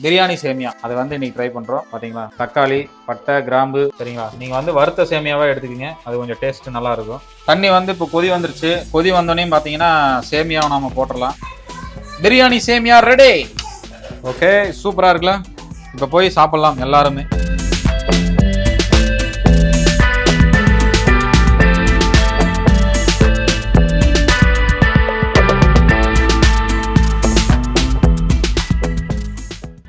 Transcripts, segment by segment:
பிரியாணி சேமியா அதை வந்து இன்னைக்கு ட்ரை பண்ணுறோம். பார்த்தீங்களா, தக்காளி, பட்டை, கிராம்பு. சரிங்களா, நீங்கள் வந்து வறுத்த சேமியாவாக எடுத்துக்கிங்க, அது கொஞ்சம் டேஸ்ட்டு நல்லாயிருக்கும். தண்ணி வந்து இப்போ கொதி வந்துருச்சு. கொதி வந்தோடனே பார்த்தீங்கன்னா சேமியாவை நம்ம போட்டுடலாம். பிரியாணி சேமியா ரெடி. ஓகே, சூப்பராக இருக்குல்ல. இப்போ போய் சாப்பிட்லாம் எல்லாருமே.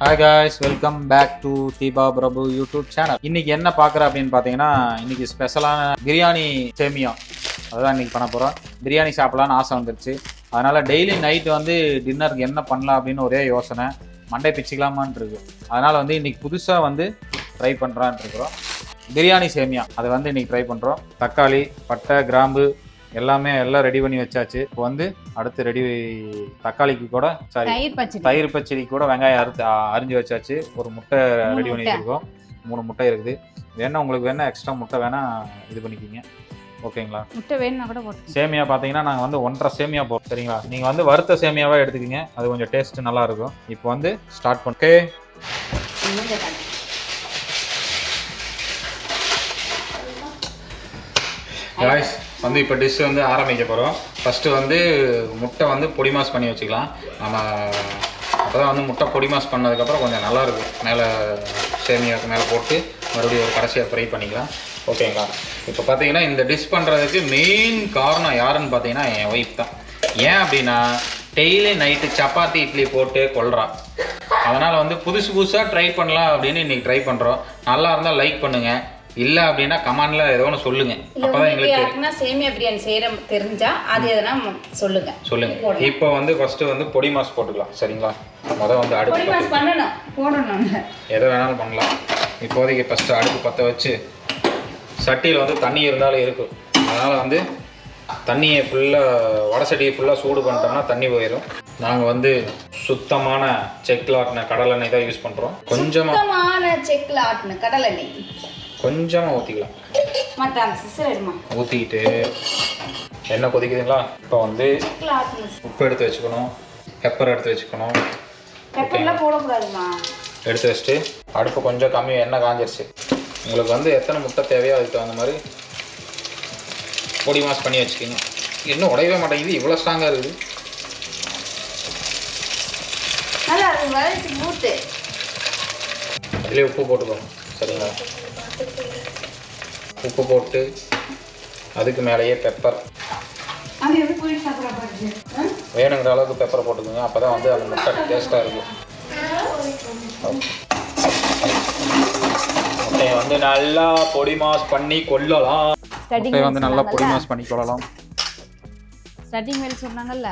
Hi guys, welcome back to Tiba Prabhu YouTube channel. இன்னைக்கு என்ன பார்க்குறேன் அப்படின்னு பார்த்தீங்கன்னா, இன்னைக்கு ஸ்பெஷலான பிரியாணி சேமியா அதுதான் இன்னைக்கு பண்ண போகிறோம். பிரியாணி சாப்பிடலான்னு ஆசை வந்துருச்சு. அதனால் டெய்லி நைட்டு வந்து டின்னருக்கு என்ன பண்ணலாம் அப்படின்னு ஒரே யோசனை, மண்டை பிச்சுக்கலாமான் இருக்கு. அதனால் வந்து இன்னைக்கு புதுசாக வந்து ட்ரை பண்ணுறான் இருக்கிறோம். பிரியாணி சேமியா அதை வந்து இன்னைக்கு ட்ரை பண்ணுறோம். தக்காளி, பட்டை, கிராம்பு எல்லாம் ரெடி பண்ணி வச்சாச்சு. இப்போ வந்து அடுத்து ரெடி தக்காளிக்கு கூட தயிர் பச்சடி கூட வெங்காயம் அரிஞ்சு வச்சாச்சு. ஒரு முட்டை ரெடி பண்ணி வச்சிருக்கோம். 3 முட்டை இருக்குது. வேணா உங்களுக்கு வேணா எக்ஸ்ட்ரா முட்டை வேணா இது பண்ணிக்கிங்க. ஓகேங்களா, முட்டை வேணும்னா கூட போட்டு. சேமியா பார்த்தீங்கன்னா நாங்கள் வந்து 1.5 சேமியா போடுறோம். சரிங்களா, நீங்கள் வந்து வறுத்த சேமியாவாக எடுத்துக்கிங்க, அது கொஞ்சம் டேஸ்ட் நல்லா இருக்கும். இப்போ வந்து ஸ்டார்ட் பண்ணே காய்ஸ் வந்து இப்போ டிஷ் வந்து ஆரம்பிக்க போகிறோம். ஃபஸ்ட்டு வந்து முட்டை வந்து பொடி மாஸ் பண்ணி வச்சுக்கலாம். நம்ம அப்போ தான் வந்து முட்டை பொடி மாஸ் பண்ணதுக்கப்புறம் கொஞ்சம் நல்லாயிருக்கும். மேலே சேமியாவுக்கு மேலே போட்டு மறுபடியும் ஒரு கடைசியாக ஃப்ரை பண்ணிக்கலாம். ஓகேங்களா, இப்போ பார்த்தீங்கன்னா இந்த டிஷ் பண்ணுறதுக்கு மெயின் காரணம் யாருன்னு பார்த்தீங்கன்னா என் ஒய்ஃப் தான். ஏன் அப்படின்னா டெய்லி நைட்டு சப்பாத்தி இட்லி போட்டு கொள்றான். அதனால் வந்து புதுசாக ட்ரை பண்ணலாம் அப்படின்னு இன்றைக்கி ட்ரை பண்ணுறோம். நல்லா இருந்தால் லைக் பண்ணுங்கள், இல்லை அப்படின்னா கமெண்ட்ல ஏதோ ஒன்று சொல்லுங்க. அப்பதான் எங்களுக்கு சேமியா பிரியாணி செய்யற தெரிஞ்சா அது எதனா சொல்லுங்க. இப்போ வந்து ஃபர்ஸ்ட் வந்து பொடி மாஸ் போட்டுக்கலாம். சரிங்களா, முதல் வந்து அடுப்பு பொடி மாஸ் பண்ணணும் போடணும், எதை வேணாலும் பண்ணலாம். இப்போதைக்கு ஃபர்ஸ்ட் அடுப்பு பற்ற வச்சு சட்டியில் வந்து தண்ணி இருந்தாலும் இருக்கும். அதனால் வந்து தண்ணியை ஃபுல்லாக வடை சட்டியை ஃபுல்லாக சூடு பண்ணிட்டோம்னா தண்ணி போயிடும். நாங்கள் வந்து சுத்தமான செக்கில் ஆட்டின கடலை எண்ணெய் தான் யூஸ் பண்ணுறோம். கொஞ்சமாக செக்கில் ஆட்டின கடலை எண்ணெய் கொஞ்சமாக ஊற்றிக்கலாம். ஊற்றிக்கிட்டு எண்ணெய் கொதிக்குதுங்களா, இப்போ வந்து உப்பு எடுத்து வச்சுக்கணும், பெப்பர் எடுத்து வச்சுக்கணும். எடுத்து வச்சுட்டு அடுப்பு கொஞ்சம் கம்மி, எண்ணெய் காஞ்சிருச்சு. உங்களுக்கு வந்து எத்தனை முட்டை தேவையோ அதுக்கு தகுந்த மாதிரி பொடி மாஸ் பண்ணி வச்சுக்கிங்க. இன்னும் உடையவே மாட்டேங்குது, இவ்வளோ ஸ்ட்ராங்காக இருக்குது. அதிலே உப்பு போட்டுக்கோங்க. சரிங்களா, உப்பு போட்டு அதுக்கு மேலேயே பெப்பர் வேணுங்கிற அளவுக்கு பெப்பரை போட்டுக்கோங்க. அப்போ தான் வந்து அந்த முட்டை டேஸ்ட்டாக இருக்கும். முட்டையை வந்து நல்லா பொடி மாஸ் பண்ணி கொள்ளலாம். முட்டையை வந்து நல்லா பொடி மாஸ் பண்ணி கொள்ளலாம். ஸ்டார்டிங் மேல் சொன்னாங்கல்ல,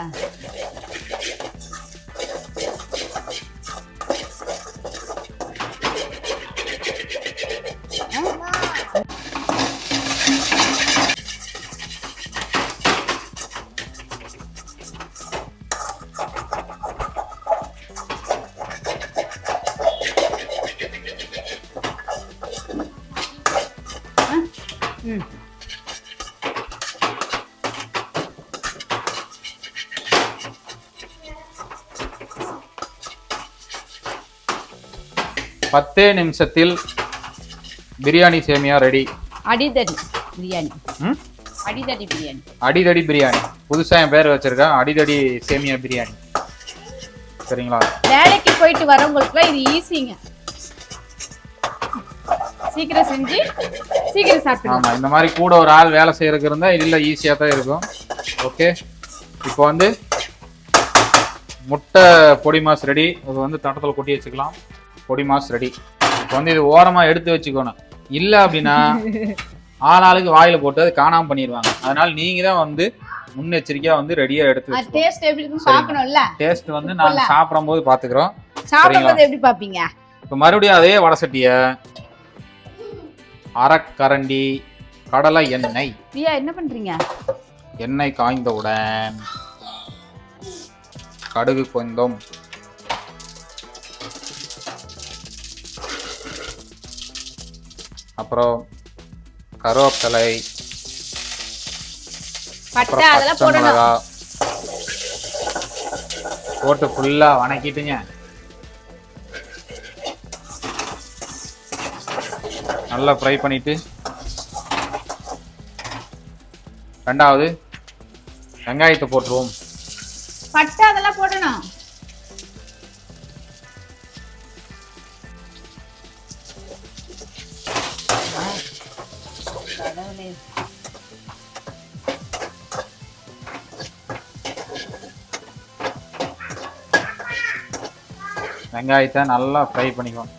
பத்தே நிமிஷத்தில் பிரியாணி சேமியா ரெடி. அடிதடி பிரியாணி. அடிதடி பிரியாணி. அடிதடி பிரியாணி புதுசா என் பேர் வச்சிருக்கேன், அடிதடி சேமியா பிரியாணி. சரிங்களா, வேலைக்கு போயிட்டு வரவங்களுக்குலாம் இது ஈஸிங்க. சீக்கிரம் செஞ்சு சீக்கிரம் சாப்பிடலாம். ஆமா, இந்த மாதிரி கூட ஒரு ஆள் வேலை செய்யறதுக்கு இருந்தா இல்ல ஈஸியா தான் இருக்கும். ஓகே, இப்போ வந்து முட்டை பொடி மாஸ் ரெடி. இது வந்து தட்டத்தில் கொட்டி வச்சுக்கலாம். பொடி மாஸ் ரெடி. இப்போ வந்து இது ஓரமா எடுத்து வச்சுக்கணும். இல்ல அப்படின்னா ஆளாளுக்கு வாயில போட்டு அது காணாம பண்ணிடுவாங்க. அதனால நீங்க தான் வந்து முன்னெச்சரிக்கையா வந்து ரெடியா எடுத்து வச்சுக்கணும். டேஸ்ட் எப்படி இருக்குன்னு பார்க்கணும்ல. டேஸ்ட் வந்து நாங்க சாப்பிடும்போது பாத்துக்கிறோம். சாப்பிடும்போது எப்படி பாப்பீங்க? இப்போ மறுபடியும் அதே வடை சட்டிய அரைக்கரண்டி கடலை எண்ணெய். பிரியா என்ன பண்றீங்க? எண்ணெய் காய்ந்தவுடன் கடுகு கொஞ்சம், அப்புறம் கருவேப்பிலை, பட்டை அதெல்லாம் போடணும். போட்டு ஃபுல்லா வணக்கிட்டுங்க. நல்லா ஃப்ரை பண்ணிட்டு ரெண்டாவது வெங்காயத்தை போட்டுருவோம். பட்டை அதெல்லாம் போடணும். வெங்காயத்தை நல்லா ஃப்ரை பண்ணிக்குவோம்.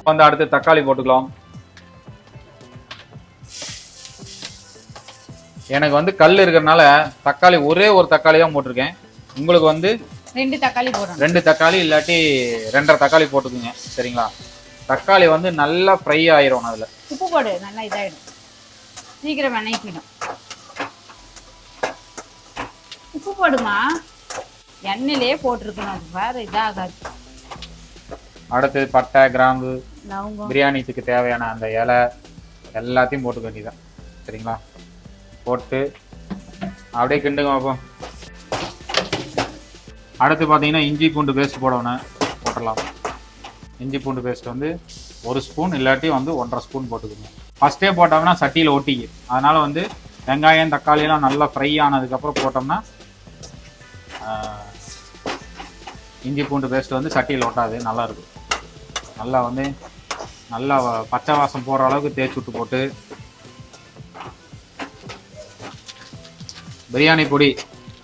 வந்து அடுத்து தக்காளி போட்டுக்கலாம். எனக்கு வந்து கல் இருக்கிறதுனால தக்காளி ஒரே ஒரு தக்காளி தான் போட்டிருக்கேன். உங்களுக்கு வந்து 2 தக்காளி போடணும். 2 தக்காளி இல்லாட்டி 2.5 தக்காளி போட்டுக்குங்க. சரிங்களா? தக்காளி வந்து நல்லா ஃப்ரை ஆயிரும். அதில் உப்பு போடு, நல்லா இதாயிடும், சீக்கிரம் வணக்கிடும். உப்பு போடுமா, எண்ணெயிலே போட்டிருக்கணும், வேறு இதாகாது. அடுத்து பட்டை, கிராம்பு, லவங்கம், பிரியாணிக்கு தேவையான அந்த இலை எல்லாத்தையும் போட்டுக்க வேண்டியதான். சரிங்களா? போட்டு அப்படியே கிண்டுங்க பார்ப்போம். அடுத்து பார்த்தீங்கன்னா இஞ்சி பூண்டு பேஸ்ட் போட்டுடலாம். இஞ்சி பூண்டு பேஸ்ட் வந்து 1 ஸ்பூன் இல்லாட்டி வந்து 1.5 ஸ்பூன் போட்டுக்கோங்க. ஃபஸ்ட்டே போட்டோம்னா சட்டியில் ஒட்டிக்கு. அதனால் வந்து வெங்காயம் தக்காளியெல்லாம் நல்லா ஃப்ரை ஆனதுக்கப்புறம் போட்டோம்னா இஞ்சி பூண்டு பேஸ்ட் வந்து சட்டியில் ஒட்டாது, நல்லாயிருக்கும். நல்லா வந்து நல்லா பச்சை வாசம் போகிற அளவுக்கு தேய்ச்சி விட்டு போட்டு பிரியாணி பொடி.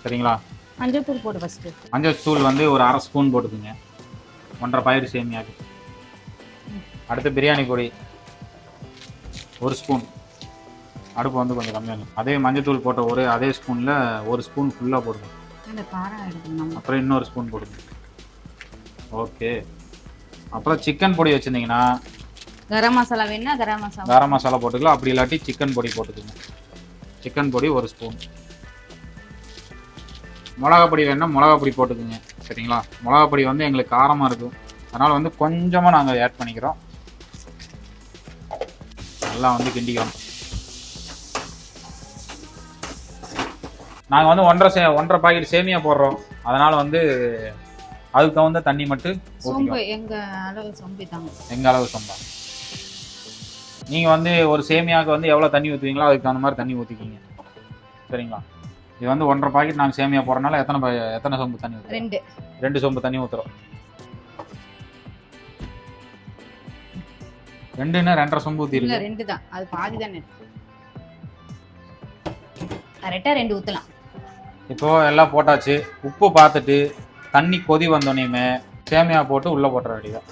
சரிங்களா? மஞ்சள் தூள் போடு ஃபஸ்ட்டு. மஞ்சள் தூள் வந்து ஒரு 1/2 ஸ்பூன் போட்டுக்குங்க, 1.5 பாக்கெட் சேமியாக்கு. அடுத்து பிரியாணி பொடி 1 ஸ்பூன். அடுப்பு வந்து கொஞ்சம் கம்மியாக. அதே மஞ்சள் தூள் போட்ட அதே ஸ்பூனில் 1 ஸ்பூன் ஃபுல்லாக போடுங்க. அப்புறம் இன்னொரு ஸ்பூன் போடுங்க. ஓகே. அப்புறம் சிக்கன் பொடி வச்சுருந்தீங்கன்னா கரம் மசாலா வேணும்னா கரம் மசாலா போட்டுக்கலாம். அப்படி இல்லாட்டி சிக்கன் பொடி போட்டுக்கோங்க. சிக்கன் பொடி 1 ஸ்பூன். மிளகா பொடி வேணும்னா மிளகா பொடி போட்டுக்குங்க. சரிங்களா? மிளகா பொடி வந்து எங்களுக்கு காரமாக இருக்கும், அதனால் வந்து கொஞ்சமாக நாங்கள் ஆட் பண்ணிக்கிறோம். நல்லா வந்து கிண்டிக்கிறோம். நாங்கள் வந்து 1.5 பாக்கெட் சேமியா போடுறோம், அதனால் வந்து அதுக்கு தகுந்த தண்ணி மட்டும் ஊற்றிக்கிறோம். எங்கள் அளவு சொம்பா. நீங்கள் வந்து ஒரு சேமியாவுக்கு வந்து எவ்வளோ தண்ணி ஊற்றுவீங்களோ அதுக்கு தகுந்த மாதிரி தண்ணி ஊற்றிக்கிங்க. சரிங்களா? இது வந்து 1.5 பாக்கெட் நாங்கள் சேமியா போடுறதுனால எத்தனை சொம்பு தண்ணி ஊற்றுறோம்? 2 சொம்பு தண்ணி ஊற்றுறோம். 2ன்னா 2.5 சொம்பு ஊற்றிருங்க. 2 தான், அது பாதி தானே, கரெக்டாக 2 ஊற்றலாம். இப்போ எல்லாம் போட்டாச்சு. உப்பு பார்த்துட்டு தண்ணி கொதி வந்தோடனேயுமே சேமியா போட்டு உள்ளே போட்டுற வேண்டியதான்.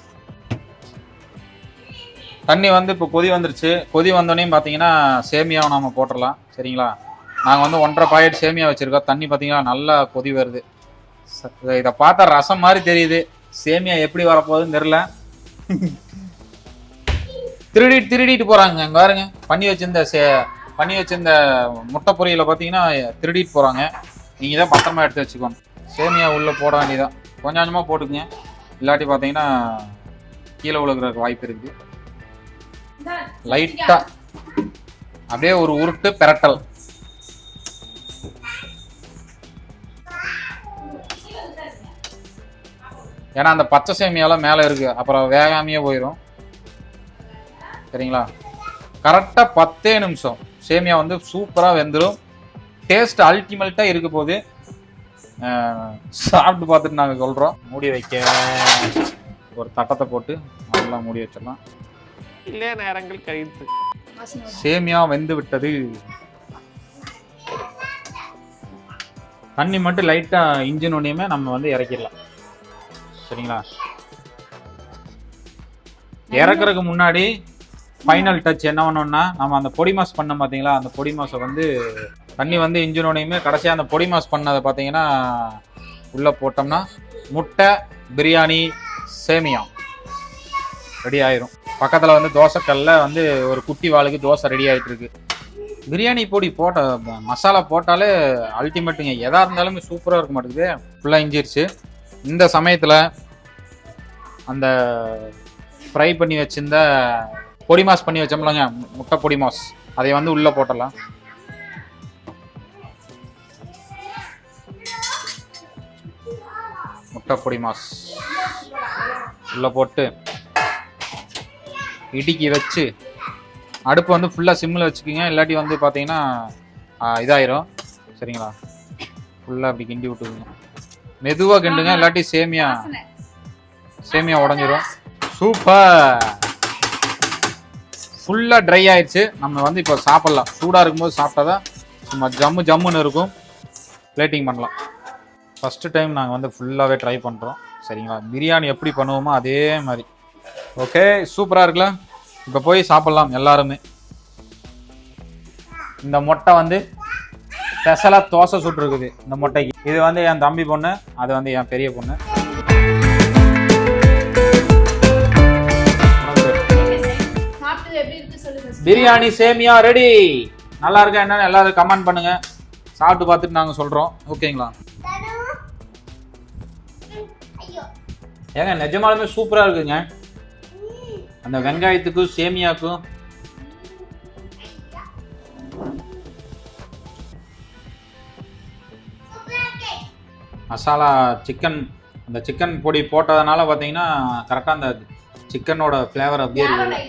தண்ணி வந்து இப்போ கொதி வந்துருச்சு. கொதி வந்தோடனே பார்த்தீங்கன்னா சேமியாவை நம்ம போட்டுடலாம். சரிங்களா? நாங்கள் வந்து 1.5 பாக்கெட் சேமியா வச்சுருக்கோம். தண்ணி பார்த்தீங்கன்னா நல்லா கொதி வருது. இதை பார்த்தா ரசம் மாதிரி தெரியுது. சேமியா எப்படி வரப்போகுதுன்னு தெரில. திருடிட்டு போகிறாங்க. அங்கே பாருங்க, பண்ணி வச்சிருந்த முட்டை பொரியலை பார்த்தீங்கன்னா திருடிட்டு போகிறாங்க. நீங்கள் தான் பத்திரமா எடுத்து வச்சுக்கோங்க. சேமியா உள்ளே போட வேண்டியதான். கொஞ்சம் கொஞ்சமாக போட்டுக்குங்க, இல்லாட்டி பார்த்தீங்கன்னா கீழே விழுகிறதுக்கு வாய்ப்பு இருக்குது. லைட்டாக அப்படியே ஒரு உருட்டு பெரட்டல். ஏன்னா அந்த பச்சை சேமியாலாம் மேலே இருக்குது, அப்புறம் வேகாமையே போயிடும். சரிங்களா? கரெக்டாக 10 நிமிஷம் சேமியா வந்து சூப்பராக வெந்துடும். டேஸ்ட் அல்டிமேட்டாக இருக்க போது சாப்பிட்டு பார்த்துட்டு நாங்கள் சொல்கிறோம். மூடி வைக்க ஒரு தட்டத்தை போட்டு நல்லா மூடி வச்சிடலாம். இல்லை நேரங்கள் கழித்து சேமியா வெந்து விட்டது. தண்ணி மட்டும் லைட்டாக இன்ஜின் ஒன்றையுமே நம்ம வந்து இறக்கிடலாம். சரிங்களா? இறக்குறதுக்கு முன்னாடி ஃபைனல் டச் என்ன பண்ணோம்னா, நம்ம அந்த பொடி மாஸ் பண்ண பார்த்தீங்களா, அந்த பொடி மாஸை வந்து தண்ணி வந்து இன்ஜினோடையுமே கடைசியாக அந்த பொடி மாஸ் பண்ணதை பார்த்தீங்கன்னா உள்ளே போட்டோம்னா முட்டை பிரியாணி சேமியா ரெடி ஆயிரும். பக்கத்தில் வந்து தோசைக்கல்ல வந்து ஒரு குட்டி வாளுக்கு தோசை ரெடி ஆகிட்டு இருக்கு. பிரியாணி பொடி மசாலா போட்டாலே அல்டிமேட்டுங்க. எதாக இருந்தாலுமே சூப்பராக இருக்க மாட்டேங்குது. ஃபுல்லாக இஞ்சிருச்சு. இந்த சமயத்தில் அந்த ஃப்ரை பண்ணி வச்சிருந்த பொடி மாஸ் பண்ணி வச்சோம்லங்க, முட்டை பொடி மாஸ், அதை வந்து உள்ளே போட்டலாம். முட்டை பொடி மாஸ் உள்ள போட்டு இடுக்கி வச்சு அடுப்பு வந்து ஃபுல்லாக சிம்மில் வச்சுக்கிங்க. இல்லாட்டி வந்து பார்த்தீங்கன்னா இதாயிரும். சரிங்களா? ஃபுல்லாக அப்படி கிண்டி விட்டுக்குங்க. மெதுவாக கிண்டுங்க, இல்லாட்டி சேமியா உடஞ்சிரும். சூப்பர். ஃபுல்லாக ட்ரை ஆயிடுச்சு. நம்ம வந்து இப்போ சாப்பிட்லாம். சூடாக இருக்கும்போது சாப்பிட்டா தான் சும்மா ஜம்முன்னு இருக்கும். பிளேட்டிங் பண்ணலாம். ஃபஸ்ட்டு டைம் நாங்கள் வந்து ஃபுல்லாகவே ட்ரை பண்ணுறோம். சரிங்களா? பிரியாணி எப்படி பண்ணுவோமோ அதே மாதிரி. ஓகே, சூப்பராக இருக்குல்ல? இப்போ போய் சாப்பிட்லாம் எல்லாருமே. இந்த முட்டை வந்து ஸ்பெஷலாக தோசை சுட்டுருக்குது இந்த முட்டைக்கு. இது வந்து என் தம்பி பொண்ணு, அது வந்து என் பெரிய பொண்ணு. பிரியாணி சேமியா ரெடி. நல்லா இருக்கா என்னன்னு எல்லாரும் கமெண்ட் பண்ணுங்க. சாப்பிட்டு பார்த்துட்டு நாங்கள் சொல்கிறோம். ஓகேங்களா? ஏங்க நிஜமாலுமே சூப்பராக இருக்குங்க. அந்த வெங்காயத்துக்கும் சேமியாக்கும் மசாலா சிக்கன், அந்த சிக்கன் பொடி போட்டதுனால பார்த்தீங்கன்னா கரெக்டாக அந்த சிக்கனோட ஃப்ளேவர் அப்படியே இருக்குது.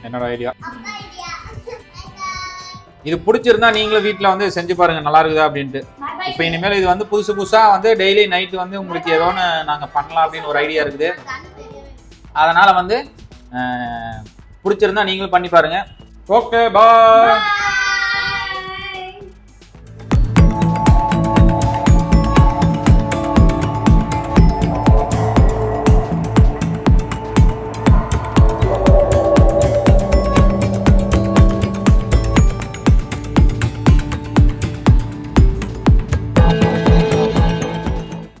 என்னோட ஐடியா. இது பிடிச்சிருந்தா நீங்களும் வீட்டில் வந்து செஞ்சு பாருங்க நல்லா இருக்குதா அப்படின்ட்டு. இப்போ இனிமேல் இது வந்து புதுசாக வந்து டெய்லி நைட்டு வந்து உங்களுக்கு ஏதோ ஒன்று நாங்கள் பண்ணலாம் அப்படின்னு ஒரு ஐடியா இருக்குது. அதனால் வந்து பிடிச்சிருந்தா நீங்களும் பண்ணி பாருங்க. ஓகே, பாய்.